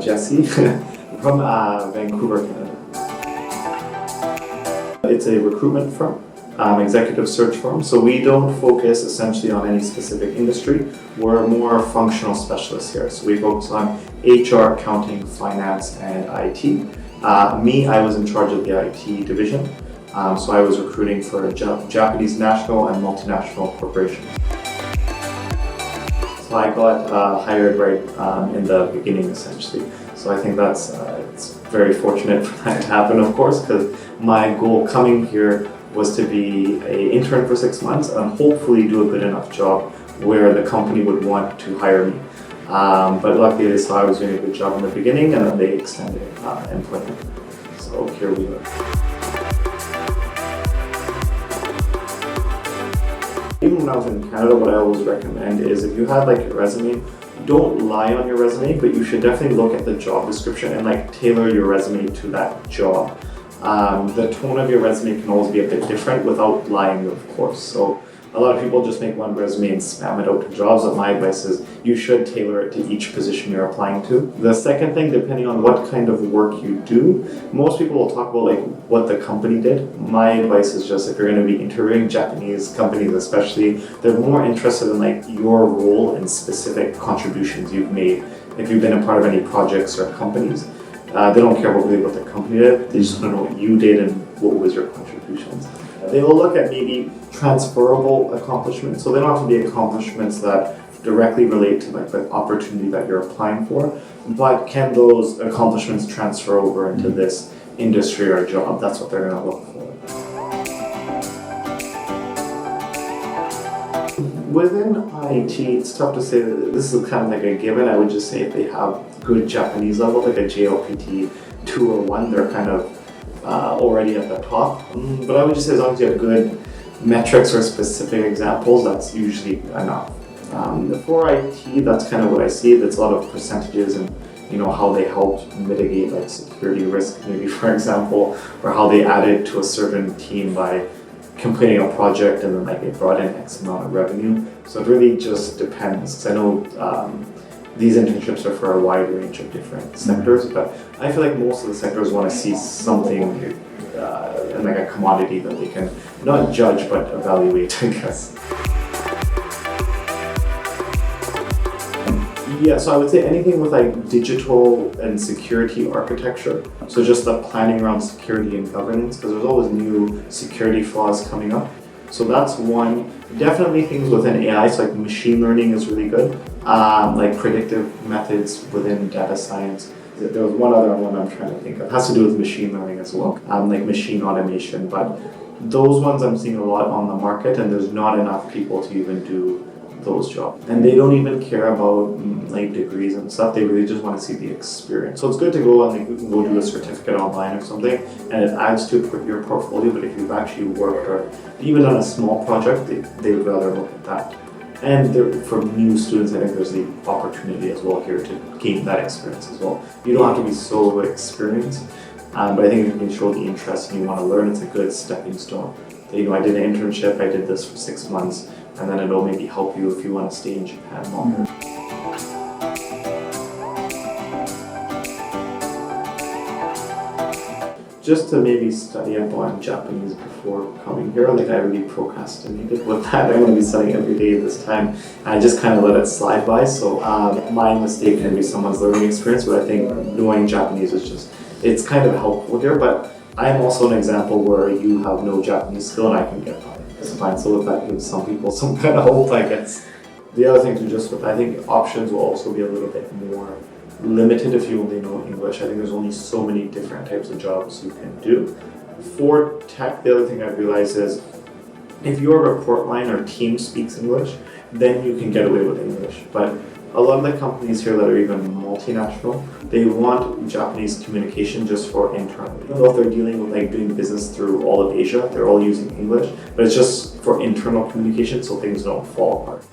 Jesse from Vancouver, Canada. It's a recruitment firm, executive search firm. So we don't focus essentially on any specific industry. We're more functional specialists here. So we focus on HR, accounting, finance, and IT. I was in charge of the IT division. So I was recruiting for Japanese national and multinational corporations. So I got hired right in the beginning, essentially. So I think that's it's very fortunate for that to happen, of course, because my goal coming here was to be an intern for 6 months and hopefully do a good enough job where the company would want to hire me. But luckily they saw I was doing a good job in the beginning and then they extended employment. So here we are. Even when I was in Canada, what I always recommend is if you have like your resume, don't lie on your resume, but you should definitely look at the job description and like tailor your resume to that job. The tone of your resume can always be a bit different without lying, of course. So a lot of people just make one resume and spam it out to jobs, but my advice is you should tailor it to each position you're applying to. The second thing, depending on what kind of work you do, most people will talk about like what the company did. My advice is just if you're going to be interviewing Japanese companies especially, they're more interested in like your role and specific contributions you've made. If you've been a part of any projects or companies, they don't care about really what the company did, they just want to know what you did and what was your contributions. They will look at maybe transferable accomplishments, so they don't have to be accomplishments that directly relate to like the opportunity that you're applying for, but can those accomplishments transfer over into this industry or job? That's what they're going to look for. Within IT, it's tough to say that this is kind of like a given. I would just say if they have good Japanese level, like a JLPT 2 or 1, they're kind of already at the top. But I would just say as long as you have good metrics or specific examples, that's usually enough. For IT, that's kind of what I see. That's a lot of percentages and how they helped mitigate like security risk, maybe for example, or how they added to a certain team by completing a project and then like they brought in X amount of revenue. So it really just depends. 'Cause I know these internships are for a wide range of different sectors, but I feel like most of the sectors want to see something in like a commodity that they can not judge but evaluate, I guess. Yeah, so I would say anything with like digital and security architecture. So just the planning around security and governance, because there's always new security flaws coming up. So that's one. Definitely things within AI, so like machine learning is really good. Like predictive methods within data science. There was one other one I'm trying to think of. It has to do with machine learning as well, like machine automation. But those ones I'm seeing a lot on the market, and there's not enough people to even do those jobs. And they don't even care about like degrees and stuff. They really just want to see the experience. So it's good to go and like you can go do a certificate online or something, and it adds to your portfolio. But if you've actually worked or even on a small project, they would rather look at that. And for new students, I think there's the opportunity as well here to gain that experience as well. You don't have to be so experienced, but I think if you can show the interest and you want to learn, it's a good stepping stone. I did an internship, I did this for 6 months, and then it'll maybe help you if you want to stay in Japan longer. Just to maybe study up on Japanese before coming here, like I really procrastinated with that. I'm going to be studying every day this time. I just kind of let it slide by, so my mistake can be someone's learning experience, but I think knowing Japanese is it's kind of helpful here, but I'm also an example where you have no Japanese skill and I can get by. It's fine, so if that gives some people some kind of hope, I guess. The other thing I think options will also be a little bit more limited if you only know English. I think there's only so many different types of jobs you can do. For tech, the other thing I've realized is if your report line or team speaks English, then you can get away with English. But a lot of the companies here that are even multinational, they want Japanese communication just for internal. Even though if they're dealing with like doing business through all of Asia, they're all using English, but it's just for internal communication so things don't fall apart.